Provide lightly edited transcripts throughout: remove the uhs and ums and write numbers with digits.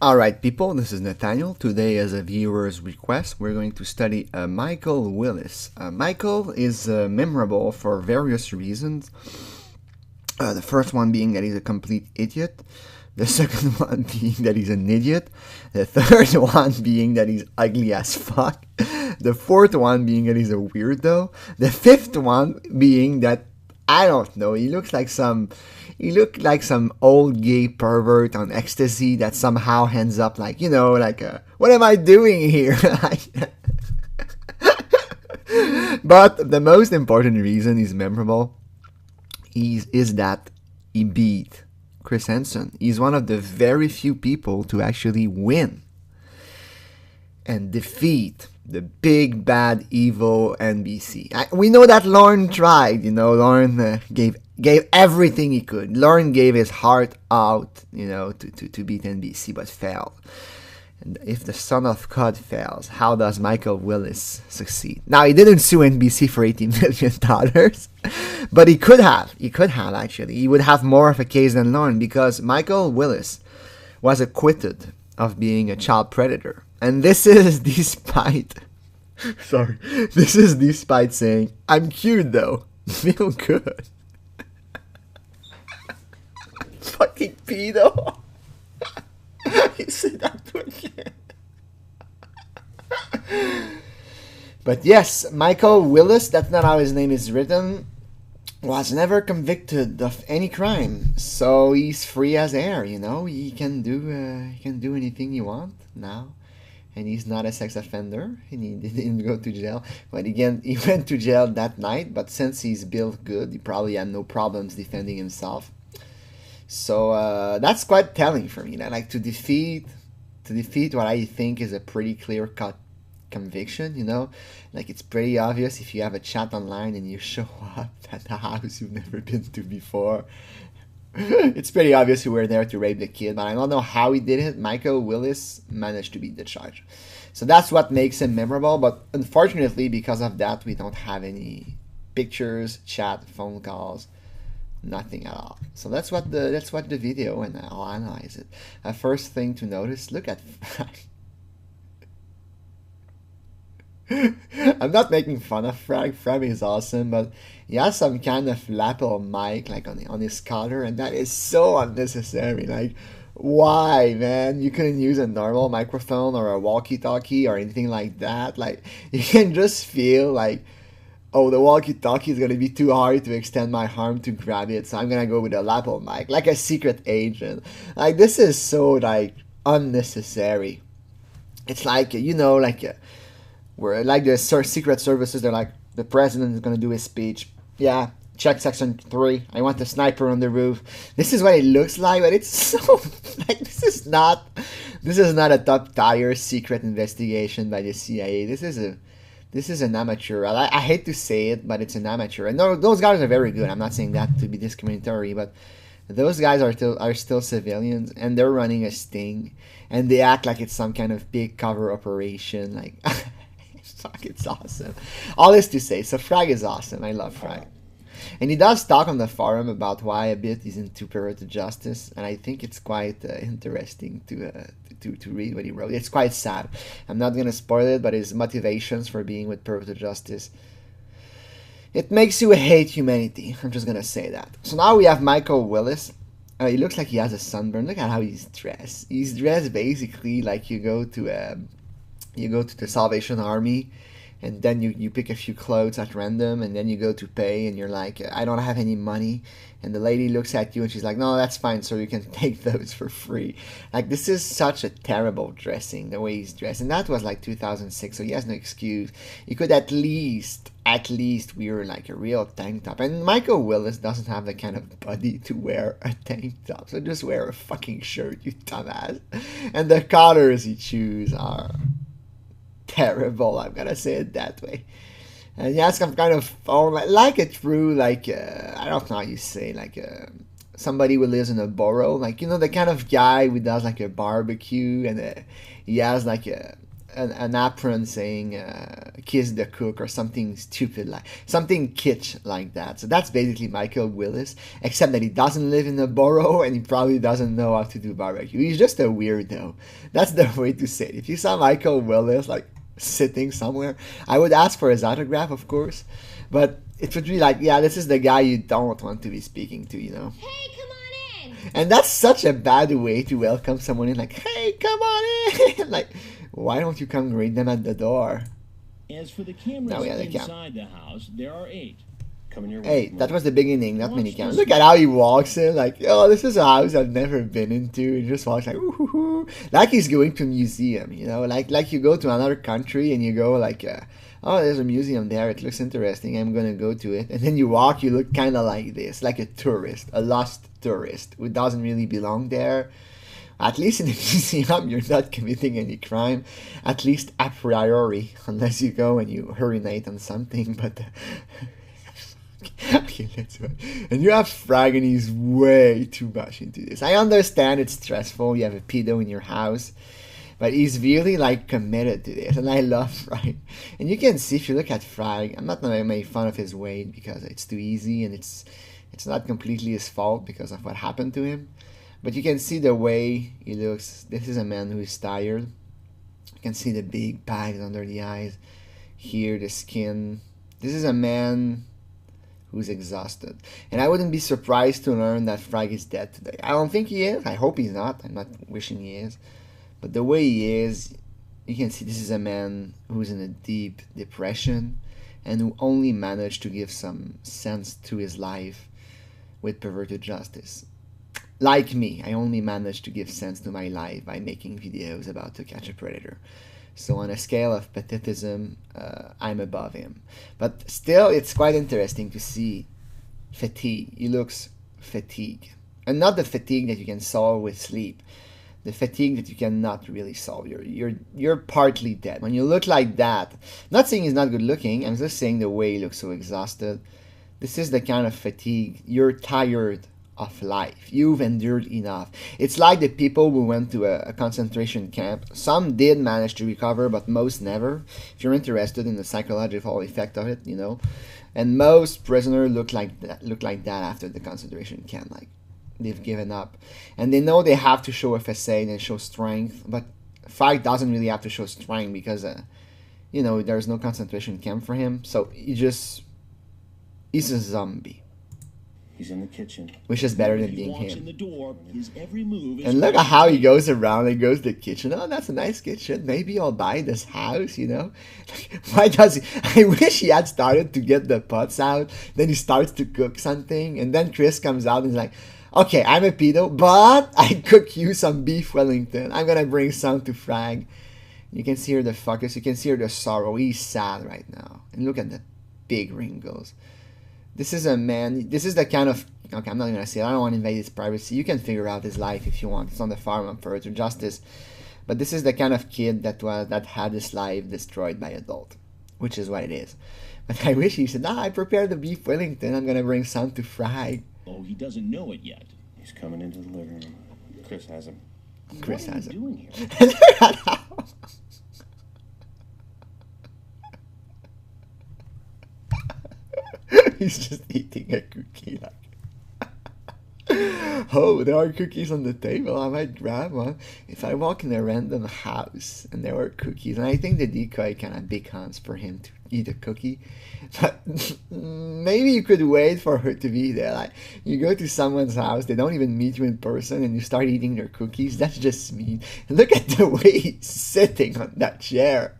Alright people, this is Nathaniel. Today as a viewer's request, we're going to study Michael Willis. Michael is memorable for various reasons. The first one being that he's a complete idiot. The second one being that he's an idiot. The third one being that he's ugly as fuck. The fourth one being that he's a weirdo. The fifth one being that, I don't know, he looked like some old gay pervert on ecstasy that somehow ends up like, what am I doing here? But the most important reason he's memorable is that he beat Chris Henson. He's one of the very few people to actually win and defeat the big bad evil NBC. We know that Lauren tried, Lauren gave everything he could. Lauren gave his heart out, to beat NBC, but failed. And if the son of God fails, how does Michael Willis succeed? Now, he didn't sue NBC for $80 million, but he could have. He could have, actually. He would have more of a case than Lauren, because Michael Willis was acquitted of being a child predator. And this is despite saying, I'm cute though. Feel good. Fucking pedo. You said that again. But yes, Michael Willis, that's not how his name is written, was never convicted of any crime. So he's free as air, He can do anything he wants now. And he's not a sex offender, and he didn't go to jail. But again, he went to jail that night, but since he's built good, he probably had no problems defending himself. So that's quite telling for me. Like to defeat what I think is a pretty clear-cut conviction, Like it's pretty obvious if you have a chat online and you show up at a house you've never been to before. It's pretty obvious you were there to rape the kid, but I don't know how he did it. Michael Willis managed to beat the charge. So that's what makes him memorable, but unfortunately, because of that, we don't have any pictures, chat, phone calls, nothing at all. So let's watch the video and I'll analyze it. First thing to notice, look at I'm not making fun of Frag. Frag is awesome, but he has some kind of lapel mic like on his collar, and that is so unnecessary. Like, why, man? You couldn't use a normal microphone or a walkie-talkie or anything like that. Like, you can just feel like, oh, the walkie-talkie is gonna be too hard to extend my arm to grab it, so I'm gonna go with a lapel mic, like a secret agent. Like, this is so like unnecessary. It's like where like the secret services, they're like, the president is going to do his speech. Yeah, check section 3. I want the sniper on the roof. This is what it looks like, but it's so like this is not a top tier secret investigation by the CIA. This is an amateur. I hate to say it, but it's an amateur. And those guys are very good. I'm not saying that to be discriminatory, but those guys are still civilians, and they're running a sting, and they act like it's some kind of big cover operation. Like. Fuck, it's awesome. All this to say, so Frag is awesome. I love Frag. And he does talk on the forum about why a bit he's into perverted justice, and I think it's quite interesting to read what he wrote. It's quite sad. I'm not going to spoil it, but his motivations for being with perverted justice, it makes you hate humanity. I'm just going to say that. So now we have Michael Willis. He looks like he has a sunburn. Look at how he's dressed. He's dressed basically like you go to the Salvation Army, and then you pick a few clothes at random, and then you go to pay, and you're like, I don't have any money, and the lady looks at you and she's like, no, that's fine, so you can take those for free. Like, this is such a terrible dressing, the way he's dressed, and that was like 2006, so he has no excuse. He could at least wear like a real tank top, and Michael Willis doesn't have the kind of body to wear a tank top, so just wear a fucking shirt, you dumbass. And the colors he chooses are terrible, I'm gonna say it that way. And he has some kind of phone, like a true, like, I don't know how you say, like, somebody who lives in a borough, like, the kind of guy who does, like, a barbecue, and he has, like, an apron saying "kiss the cook" or something stupid like something kitsch like that. So that's basically Michael Willis, except that he doesn't live in a borough and he probably doesn't know how to do barbecue. He's just a weirdo. That's the way to say it. If you saw Michael Willis like sitting somewhere, I would ask for his autograph, of course, but it would be like, yeah, this is the guy you don't want to be speaking to, you know. Hey, come on in! And that's such a bad way to welcome someone in, like, hey, come on in! Like, why don't you come greet them at the door? As for the cameras inside the house, there are 8. Come in your way. 8. That was the beginning, not many cameras. Look at how he walks in, like, oh, this is a house I've never been into. He just walks like, ooh, like he's going to a museum, you know, like you go to another country and you go like, oh, there's a museum there. It looks interesting. I'm gonna go to it. And then you walk, you look kind of like this, like a tourist, a lost tourist who doesn't really belong there. At least in the museum, you're not committing any crime, at least a priori, unless you go and you urinate on something. But okay, that's right. And you have Frag, and he's way too much into this. I understand it's stressful. You have a pedo in your house. But he's really like committed to this, and I love Frag. And you can see if you look at Frag, I'm not gonna make fun of his weight because it's too easy, and it's not completely his fault because of what happened to him. But you can see the way he looks. This is a man who is tired. You can see the big bags under the eyes. Here, the skin. This is a man who's exhausted. And I wouldn't be surprised to learn that Frag is dead today. I don't think he is. I hope he's not. I'm not wishing he is. But the way he is, you can see this is a man who's in a deep depression and who only managed to give some sense to his life with perverted justice. Like me, I only managed to give sense to my life by making videos about To Catch a Predator. So on a scale of pathetism, I'm above him. But still, it's quite interesting to see fatigue. He looks fatigued. And not the fatigue that you can solve with sleep. The fatigue that you cannot really solve. You're partly dead. When you look like that, I'm not saying he's not good looking, I'm just saying the way he looks so exhausted. This is the kind of fatigue. You're tired of life. You've endured enough. It's like the people who went to a concentration camp. Some did manage to recover, but most never. If you're interested in the psychological effect of it, you know. And most prisoners look like that after the concentration camp. Like, they've given up. And they know they have to show a facade and show strength, but Frag doesn't really have to show strength because, you know, there's no concentration camp for him. So he's a zombie. He's in the kitchen. Which is better than being him. In the door, his every move is and look at how he goes around and goes to the kitchen. Oh, that's a nice kitchen. Maybe I'll buy this house, you know? Why does he? I wish he had started to get the pots out. Then he starts to cook something. And then Chris comes out and is like, okay, I'm a pedo, but I cook you some beef Wellington. I'm going to bring some to Frag. You can see here the focus. You can see here the sorrow. He's sad right now. And look at the big wrinkles. This is a man, this is the kind of, okay, I'm not going to say it. I don't want to invade his privacy. You can figure out his life if you want. It's on the farm on Perverted Justice. But this is the kind of kid that had his life destroyed by adult, which is what it is. But I wish he said, I prepared the beef Wellington. I'm going to bring some to Frag. Oh, he doesn't know it yet. He's coming into the living room. Chris has him. Chris has him. What are you doing here? He's just eating a cookie like. Oh, there are cookies on the table. I might grab one. If I walk in a random house and there were cookies, and I think the decoy kind of beckons for him to eat a cookie, but maybe you could wait for her to be there. Like, you go to someone's house, they don't even meet you in person, and you start eating their cookies. That's just mean. And look at the way he's sitting on that chair.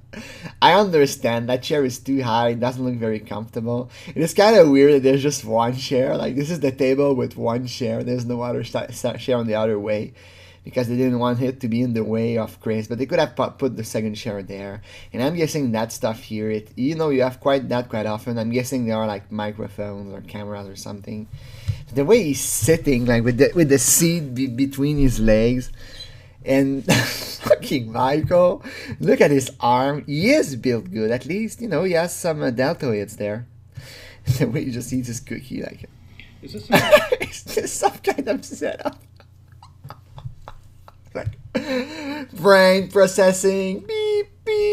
I understand that chair is too high, it doesn't look very comfortable. It is kind of weird that there's just one chair. Like, this is the table with one chair. There's no other chair on the other way because they didn't want it to be in the way of Chris. But they could have put the second chair there. And I'm guessing that stuff here, you have quite often. I'm guessing there are like microphones or cameras or something. The way he's sitting, like with the seat between his legs. And fucking Michael, look at his arm. He is built good, at least. He has some deltoids there. The way he just eats his cookie, like, is this it's just some kind of setup. Like, brain processing, beep, beep.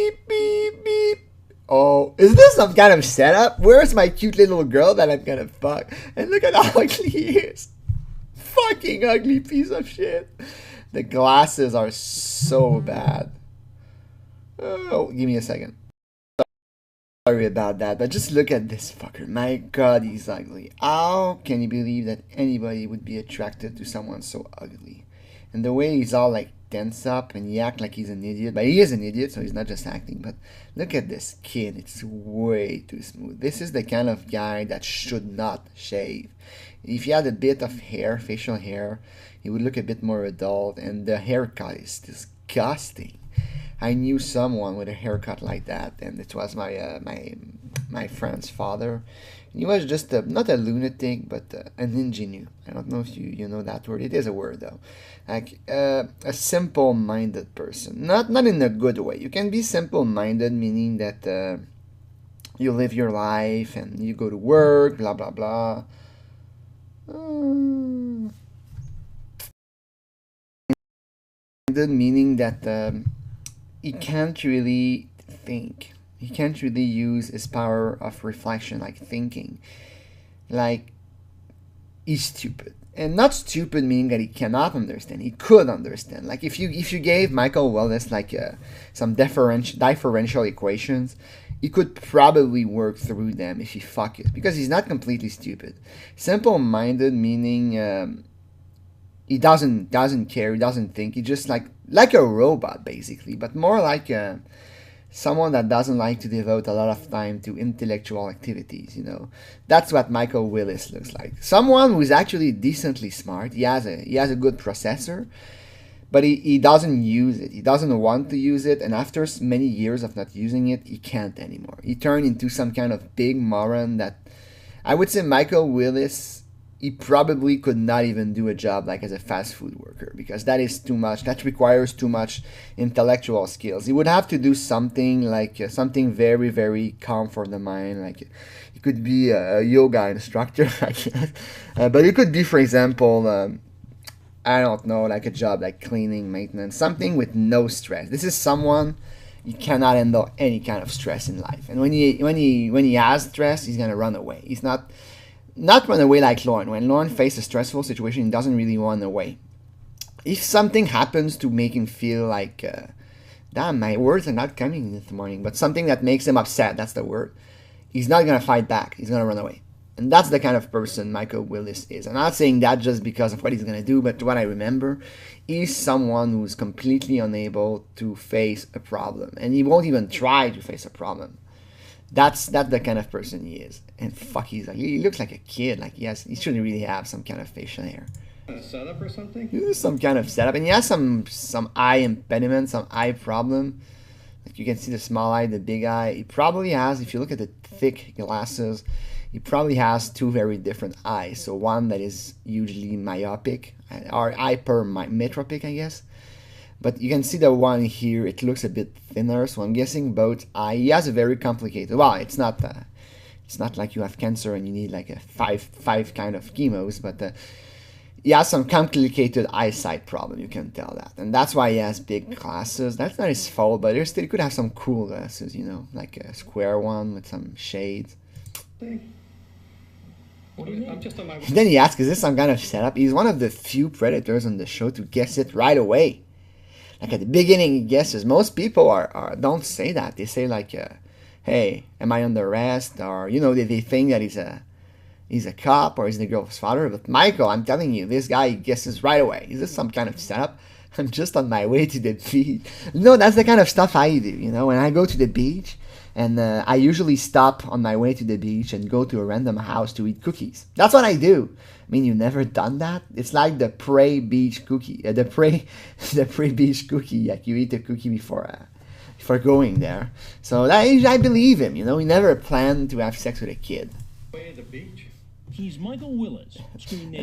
Oh, is this some kind of setup? Where's my cute little girl that I'm gonna fuck? And look at how ugly he is. Fucking ugly piece of shit. The glasses are so bad. Oh, give me a second. Sorry about that, but just look at this fucker. My god, he's ugly. How can you believe that anybody would be attracted to someone so ugly? And the way he's all like tense up and he act like he's an idiot, but he is an idiot, so he's not just acting. But look at this kid, it's way too smooth. This is the kind of guy that should not shave. If he had a bit of hair, facial hair, he would look a bit more adult, and the haircut is disgusting. I knew someone with a haircut like that, and it was my friend's father. He was just not a lunatic, but an ingenue. I don't know if you know that word. It is a word though, like a simple-minded person. Not in a good way. You can be simple-minded, meaning that you live your life and you go to work, blah blah blah. Meaning that he can't really think. He can't really use his power of reflection, like thinking. Like, he's stupid. And not stupid meaning that he cannot understand. He could understand. Like, if you gave Michael Willis, like, some differential equations, he could probably work through them if he fuck it. Because he's not completely stupid. Simple-minded meaning... he doesn't care, he doesn't think, he just like a robot basically, but more like someone that doesn't like to devote a lot of time to intellectual activities, you know. That's what Michael Willis looks like. Someone who's actually decently smart. He has a good processor, but he doesn't use it. He doesn't want to use it, and after many years of not using it, he can't anymore. He turned into some kind of big moron that I would say Michael Willis, he probably could not even do a job like as a fast food worker, because that is too much. That requires too much intellectual skills. He would have to do something like something very, very calm for the mind. Like he could be a yoga instructor, I guess. But it could be, for example, I don't know, like a job like cleaning, maintenance, something with no stress. This is someone you cannot handle any kind of stress in life. And when he has stress, he's gonna run away. He's not run away like Lauren. When Lauren faces a stressful situation, he doesn't really run away. If something happens to make him feel like, damn, my words are not coming this morning, but something that makes him upset, that's the word, he's not going to fight back. He's going to run away. And that's the kind of person Michael Willis is. I'm not saying that just because of what he's going to do, but what I remember, he's someone who's completely unable to face a problem. And he won't even try to face a problem. That's the kind of person he is. And fuck, he looks like a kid. Like he shouldn't really have some kind of facial hair. A setup or something? This is some kind of setup, and he has some eye impediment, some eye problem. Like you can see the small eye, the big eye. He probably has, if you look at the thick glasses, he probably has two very different eyes. So one that is usually myopic or hypermetropic, I guess. But you can see the one here, it looks a bit thinner, so I'm guessing both eye. He has a very complicated, well, it's not like you have cancer and you need like a five kind of chemos, but he has some complicated eyesight problem, you can tell that. And that's why he has big glasses. That's not his fault, but he could have some cool glasses, you know, like a square one with some shades. I'm just on my... Then he asks, is this some kind of setup? He's one of the few predators on the show to guess it right away. Like at the beginning, he guesses. Most people don't say that. They say like, "Hey, am I under arrest?" Or you know, they think that he's a cop or he's the girl's father. But Michael, I'm telling you, this guy guesses right away. Is this some kind of setup? I'm just on my way to the beach. No, that's the kind of stuff I do. You know, when I go to the beach, and I usually stop on my way to the beach and go to a random house to eat cookies. That's what I do. I mean, you've never done that? It's like the pre-beach cookie, the pre-beach cookie. Like you eat the cookie before going there. So I believe him. You know, he never planned to have sex with a kid. Way at the beach. He's Michael Willis.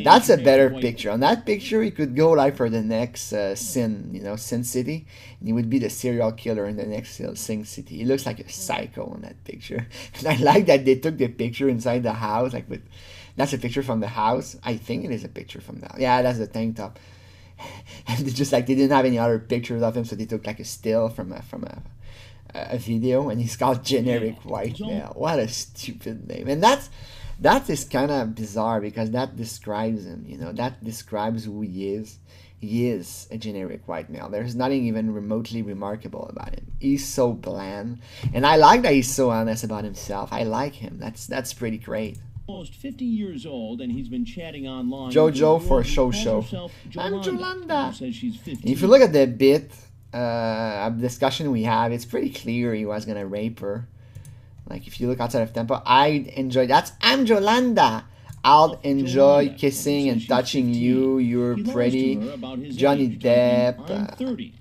That's a better picture. On that picture, he could go like for the next Sin City, and he would be the serial killer in the next Sin City. He looks like a psycho in that picture. And I like that they took the picture inside the house, like with. That's a picture from the house. I think it is a picture from the house. Yeah, that's the tank top. And just like they didn't have any other pictures of him, so they took like a still from a video, and he's called Generic White Male. What a stupid name. And that is kind of bizarre because that describes him, you know, that describes who he is. He is a generic white male. There's nothing even remotely remarkable about him. He's so bland, and I like that he's so honest about himself. I like him. That's pretty great. Almost 50 years old, and he's been chatting online. Jojo for show. I'm Jolanda. Says she's 15. If you look at the bit of discussion we have, it's pretty clear he was gonna rape her. Like if you look outside of tempo, I'd enjoy. I'm Jolanda. I'll enjoy kissing and touching you. You're pretty. Johnny Depp. I'm 30.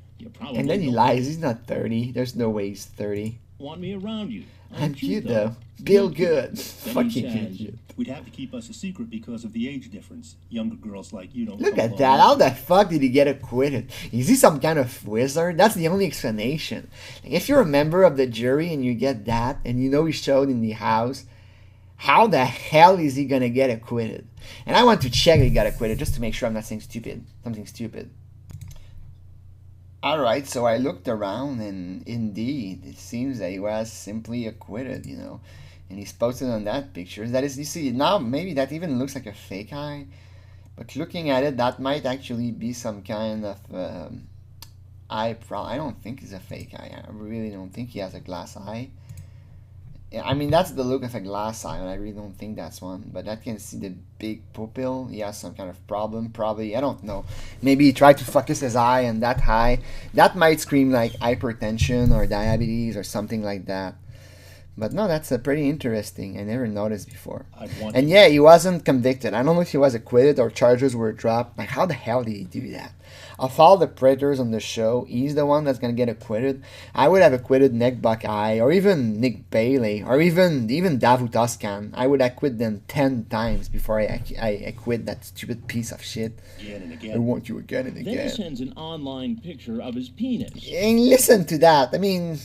And then he lies. He's not 30. There's no way he's 30. Want me around you? I'm cute though. Bill Good. Fucking cute. We'd have to keep us a secret because of the age difference. Younger girls like you don't. Look at that. How the fuck did he get acquitted? Is he some kind of wizard? That's the only explanation. Like, if you're a member of the jury and you get that, and you know he showed in the house, how the hell is he gonna get acquitted? And I want to check that he got acquitted just to make sure I'm not saying something stupid. Alright, so I looked around and indeed, it seems that he was simply acquitted, you know. And he's posted on that picture. That is, you see, now maybe that even looks like a fake eye. But looking at it, that might actually be some kind of eye problem. I don't think it's a fake eye. I really don't think he has a glass eye. I mean, that's the look of a glass eye, and I really don't think that's one. But I can see the big pupil. He has some kind of problem, probably. I don't know. Maybe he tried to focus his eye on that high. That might scream like hypertension or diabetes or something like that. But no, that's pretty interesting. I never noticed before. And yeah, he wasn't convicted. I don't know if he was acquitted or charges were dropped. Like, how the hell did he do that? Of all the predators on the show, he's the one that's going to get acquitted. I would have acquitted Nick Buckeye or even Nick Bailey or even Davu Toscan. I would acquit them 10 times before I acquit that stupid piece of shit. Again and again. I want you again and again. Then he sends an online picture of his penis. And listen to that. I mean,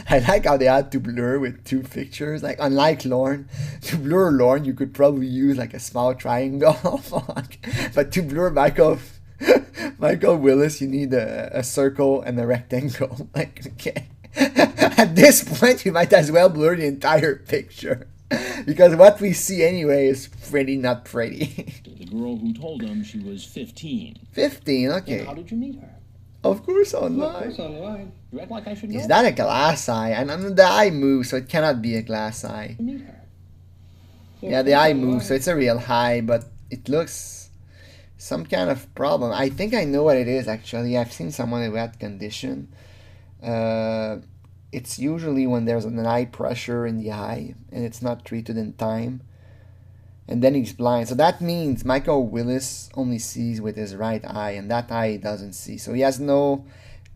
I like how they had to blur with 2 pictures. Like, unlike Lorne, to blur Lorne, you could probably use like a small triangle. But to blur Michael Willis, you need a circle and a rectangle. Like, okay. At this point, you might as well blur the entire picture. Because what we see anyway is pretty not pretty. The girl who told him she was 15. 15, okay. And how did you meet her? Of course online. Of course online. You act like I should know. Is that a glass eye? And the eye moves, so it cannot be a glass eye. Meet her. Yeah, the eye moves, so it's a real eye, but it looks some kind of problem. I think I know what it is, actually. I've seen someone with that condition. It's usually when there's an eye pressure in the eye and it's not treated in time. And then he's blind. So that means Michael Willis only sees with his right eye, and that eye he doesn't see. So he has no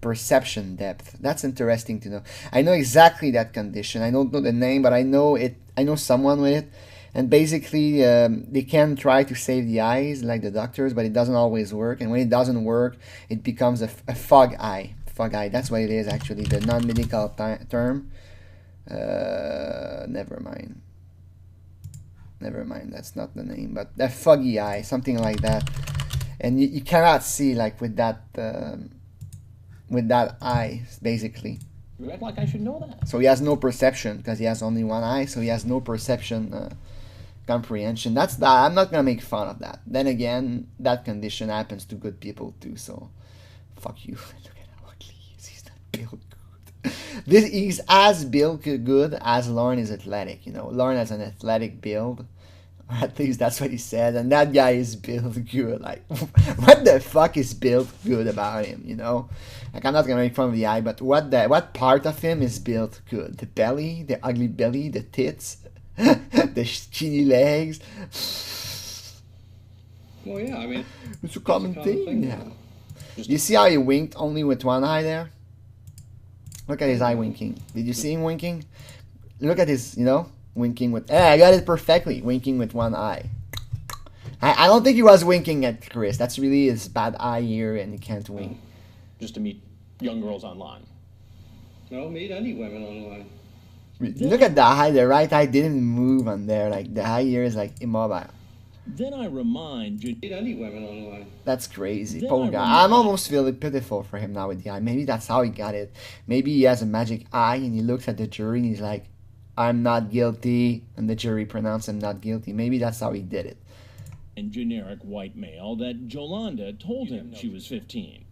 perception depth. That's interesting to know. I know exactly that condition. I don't know the name, but I know it. I know someone with it. And basically, they can try to save the eyes, like the doctors, but it doesn't always work. And when it doesn't work, it becomes a fog eye. Fog eye, that's what it is, actually, the non-medical term. Never mind. Never mind, that's not the name. But a foggy eye, something like that. And you cannot see, like, with that eye, basically. You act like I should know that. So he has no perception, because he has only one eye, so he has no perception comprehension. That's that. I'm not gonna make fun of that. Then again, that condition happens to good people too, so fuck you. Look at how ugly he is. He's not built good. He's as built good as Lorne is athletic. You know, Lorne has an athletic build. Or at least that's what he said. And that guy is built good. Like, what the fuck is built good about him, you know? Like, I'm not gonna make fun of the eye, but what part of him is built good? The belly, the ugly belly, the tits, the skinny legs. Well, yeah, I mean, it's a common thing. Yeah. You see how he winked only with one eye there? Look at his eye winking. Did you see him winking? Look at his, you know, winking with... I got it perfectly. Winking with one eye. I don't think he was winking at Chris. That's really his bad eye here, and he can't wink. Just to meet young girls online. no, meet any women online. Look at the eye. The right eye didn't move on there. Like, the eye here is, like, immobile. Then I remind Meet any women online. That's crazy. Then Poor I guy. I'm remind- almost feeling pitiful for him now with the eye. Maybe that's how he got it. Maybe he has a magic eye and he looks at the jury and he's like, I'm not guilty. And the jury pronounced him not guilty. Maybe that's how he did it. and generic white male that Jolanda told him she was 15.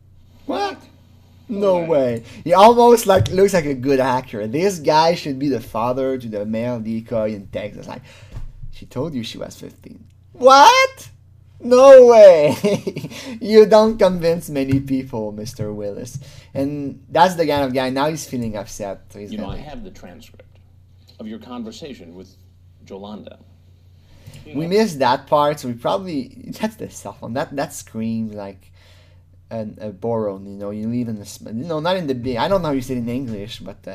What? No way. He almost like looks like a good actor. This guy should be the father to the male decoy in Texas. Like, she told you she was 15. What? No way. You don't convince many people, Mr. Willis. And that's the kind of guy. Now he's feeling upset. So he's You know, I gonna... have the transcript of your conversation with Jolanda. We missed that part, so we probably... That's the cell phone. That screams like a borrowed, you know. You leave in the... You know, not in the big... I don't know how you say it in English, but...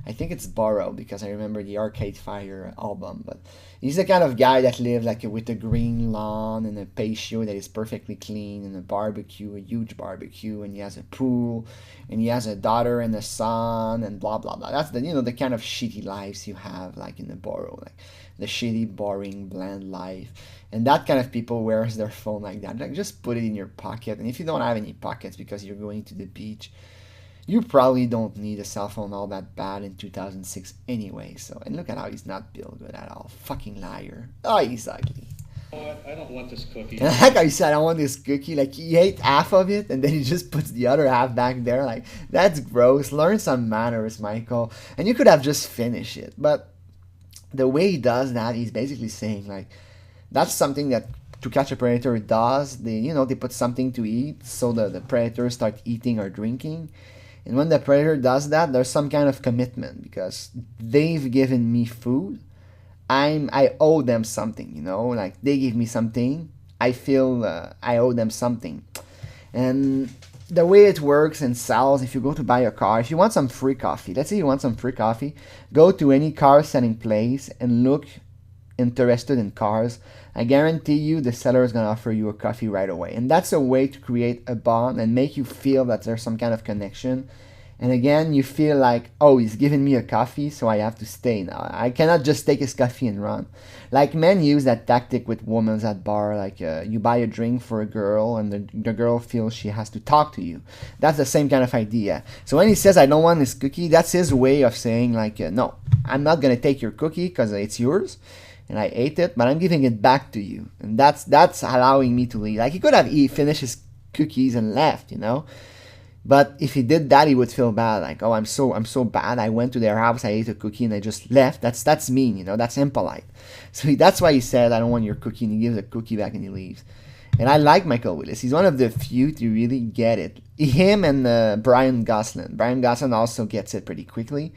I think it's borrowed because I remember the Arcade Fire album. But he's the kind of guy that lives like with a green lawn and a patio that is perfectly clean and a barbecue, a huge barbecue, and he has a pool and he has a daughter and a son and blah blah blah. That's the the kind of shitty lives you have like in the borough, like the shitty, boring, bland life. And that kind of people wears their phone like that. Like just put it in your pocket. And if you don't have any pockets because you're going to the beach, you probably don't need a cell phone all that bad in 2006 anyway. So, and look at how he's not built good at all. Fucking liar. Oh, he's ugly. You know what? I don't want this cookie. And like I said, I want this cookie. Like, he ate half of it, and then he just puts the other half back there. Like, that's gross. Learn some manners, Michael. And you could have just finished it. But the way he does that, he's basically saying, like, that's something that To Catch a Predator does. They put something to eat, so the predators start eating or drinking. And when the predator does that, there's some kind of commitment because they've given me food. I owe them something, like they give me something. I feel I owe them something. And the way it works in sales, if you go to buy a car, if you want some free coffee, let's say you want some free coffee, go to any car selling place and look interested in cars. I guarantee you the seller is going to offer you a coffee right away. And that's a way to create a bond and make you feel that there's some kind of connection. And again, you feel like, oh, he's giving me a coffee, so I have to stay now. I cannot just take his coffee and run. Like men use that tactic with women at bar. Like you buy a drink for a girl and the girl feels she has to talk to you. That's the same kind of idea. So when he says, I don't want this cookie, that's his way of saying like, no, I'm not going to take your cookie because it's yours. And I ate it, but I'm giving it back to you. And that's allowing me to leave. Like, he could have finished his cookies and left, But if he did that, he would feel bad. Like, oh, I'm so bad. I went to their house, I ate a cookie, and I just left. That's mean, That's impolite. So that's why he said, I don't want your cookie, and he gives a cookie back and he leaves. And I like Michael Willis. He's one of the few to really get it. Him and Brian Gosling. Brian Gosling also gets it pretty quickly.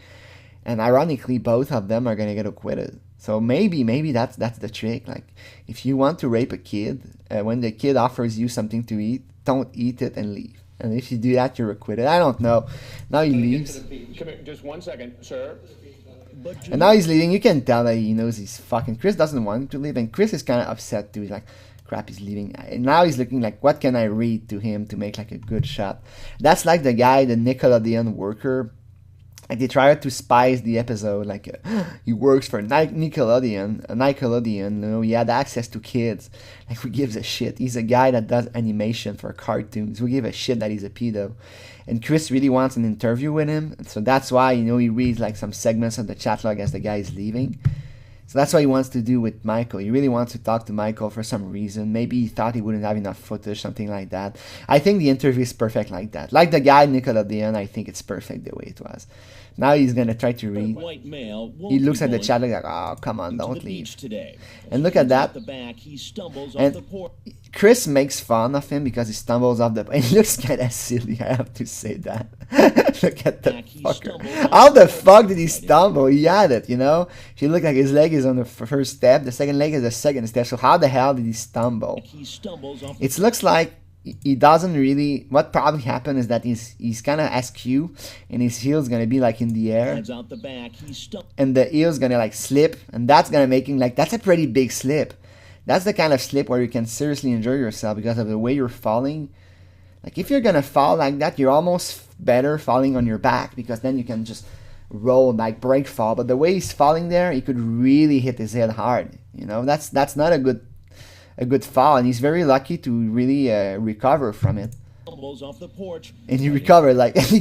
And ironically, both of them are going to get acquitted. So maybe that's the trick. Like, if you want to rape a kid, when the kid offers you something to eat, don't eat it and leave. And if you do that, you're acquitted. I don't know. Now he leaves. Come here, just 1 second, sir. And now he's leaving. You can tell that he knows he's fucking... Chris doesn't want him to leave. And Chris is kind of upset too. He's like, crap, he's leaving. And now he's looking like, what can I read to him to make like a good shot? That's like the guy, the Nickelodeon worker. Like, they tried to spice the episode, like, he works for Nickelodeon, he had access to kids. Like, who gives a shit? He's a guy that does animation for cartoons. Who give a shit that he's a pedo? And Chris really wants an interview with him, and so that's why, he reads, like, some segments of the chat log as the guy is leaving. So that's what he wants to do with Michael. He really wants to talk to Michael for some reason. Maybe he thought he wouldn't have enough footage, something like that. I think the interview is perfect like that. Like the guy Nickelodeon, I think it's perfect the way it was. Now he's going to try to read. White male He looks at the chat like, oh, come on, don't leave. Today. And look at that. The back, he stumbles And off the porch. Chris makes fun of him because he stumbles off the... It looks kind of silly, I have to say that. Look at the fucker. How the fuck did he stumble? He had it, He looked like his leg is on the first step. The second leg is the second step. So how the hell did he stumble? He stumbles off It looks like he doesn't really... What probably happened is that he's kind of askew and his heel's going to be like in the air. out the back, he And the heel's going to like slip. And that's going to make him like... That's a pretty big slip. That's the kind of slip where you can seriously enjoy yourself because of the way you're falling. Like, if you're going to fall like that, you're almost better falling on your back because then you can just roll, like break fall. But the way he's falling there, he could really hit his head hard. That's not a good... a good fall, and he's very lucky to really recover from it. Off the porch. And he recovered, like, he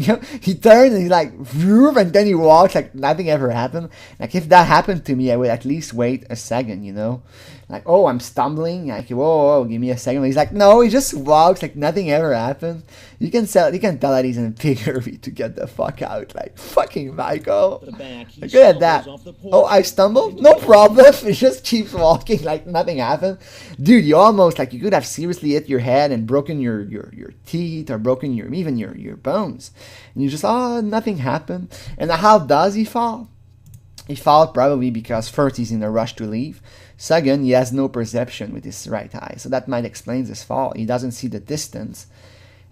turned and he's like, and then he walks like nothing ever happened. Like, if that happened to me, I would at least wait a second, you know? Like, oh, I'm stumbling. Like, whoa, give me a second. But he's like, no, he just walks like nothing ever happened. You can tell that he's in a big hurry to get the fuck out. Like, fucking Michael. Look at that. Oh, I stumbled? No problem. He just keeps walking like nothing happened. Dude, you almost, like, you could have seriously hit your head and broken your teeth or broken even your bones. And you just, oh, nothing happened. And how does he fall? He falls probably because first he's in a rush to leave. Second, he has no perception with his right eye. So that might explain his fall. He doesn't see the distance.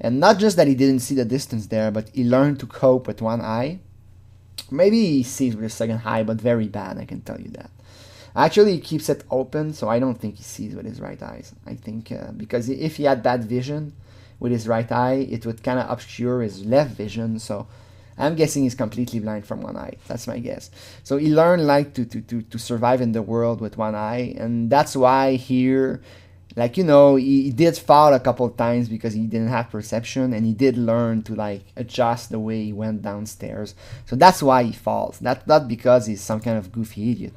And not just that he didn't see the distance there, but he learned to cope with one eye. Maybe he sees with his second eye, but very bad, I can tell you that. Actually, he keeps it open, so I don't think he sees with his right eyes. I think because if he had bad vision with his right eye, it would kind of obscure his left vision. So I'm guessing he's completely blind from one eye. That's my guess. So he learned like to survive in the world with one eye, and that's why here, like, you know, he did fall a couple of times because he didn't have perception, and he did learn to like adjust the way he went downstairs. So that's why he falls. That's not because he's some kind of goofy idiot.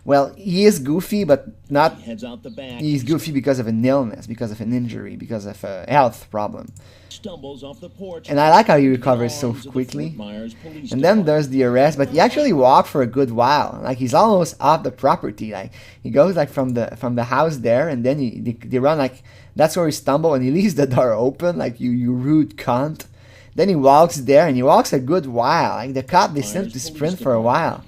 Well, he is goofy, but not. Heads out the back. He's goofy because of an illness, because of an injury, because of a health problem. Stumbles off the porch. And I like how he recovers so quickly. And then there's the arrest, but he actually walked for a good while. Like, he's almost off the property. Like, he goes like from the house there, and then they run like, that's where he stumbled, and he leaves the door open, like, you rude cunt. Then he walks there, and he walks a good while. Like, the cop, they seem to sprint for a while.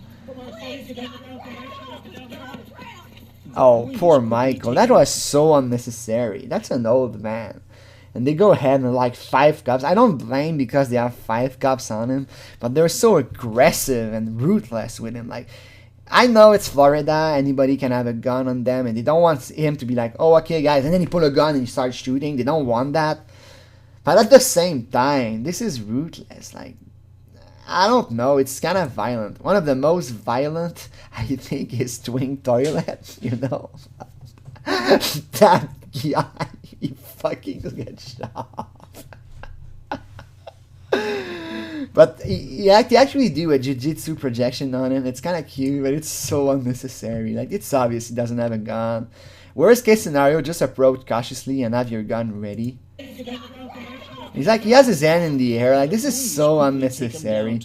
Oh, poor Michael. That was so unnecessary. That's an old man. And they go ahead and like 5 cops. I don't blame because they have 5 cops on him, but they're so aggressive and ruthless with him. Like, I know it's Florida, anybody can have a gun on them, and they don't want him to be like, oh, okay, guys, and then he pull a gun and he starts shooting. They don't want that. But at the same time, this is ruthless. Like, I don't know, it's kind of violent. One of the most violent, I think, is Twin Toilet, you know. That guy, he fucking gets shot. But he actually do a jiu-jitsu projection on him. It's kind of cute, but it's so unnecessary. Like, it's obvious he doesn't have a gun. Worst case scenario, just approach cautiously and have your gun ready. He's like, he has his hand in the air. Like, this is so unnecessary.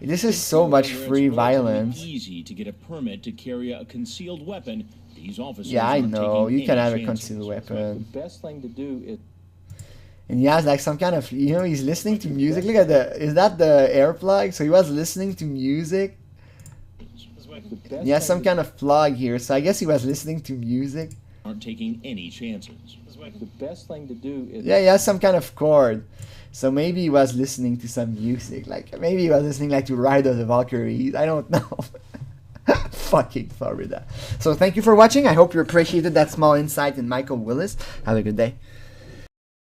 This is so much free violence. Easy to get a permit to carry a concealed weapon. These officers yeah, I know. You can have a concealed weapon. The best thing to do is. And he has like some kind of, you know, he's listening to music. Look at is that the air plug? So he was listening to music. He has some kind of plug here. So I guess he was listening to music. Aren't taking any chances. The best thing to do is. Yeah, he has some kind of cord. So maybe he was listening to some music. Like, maybe he was listening like to Ride of the Valkyries. I don't know. Fucking Florida. So thank you for watching. I hope you appreciated that small insight in Michael Willis. Have a good day.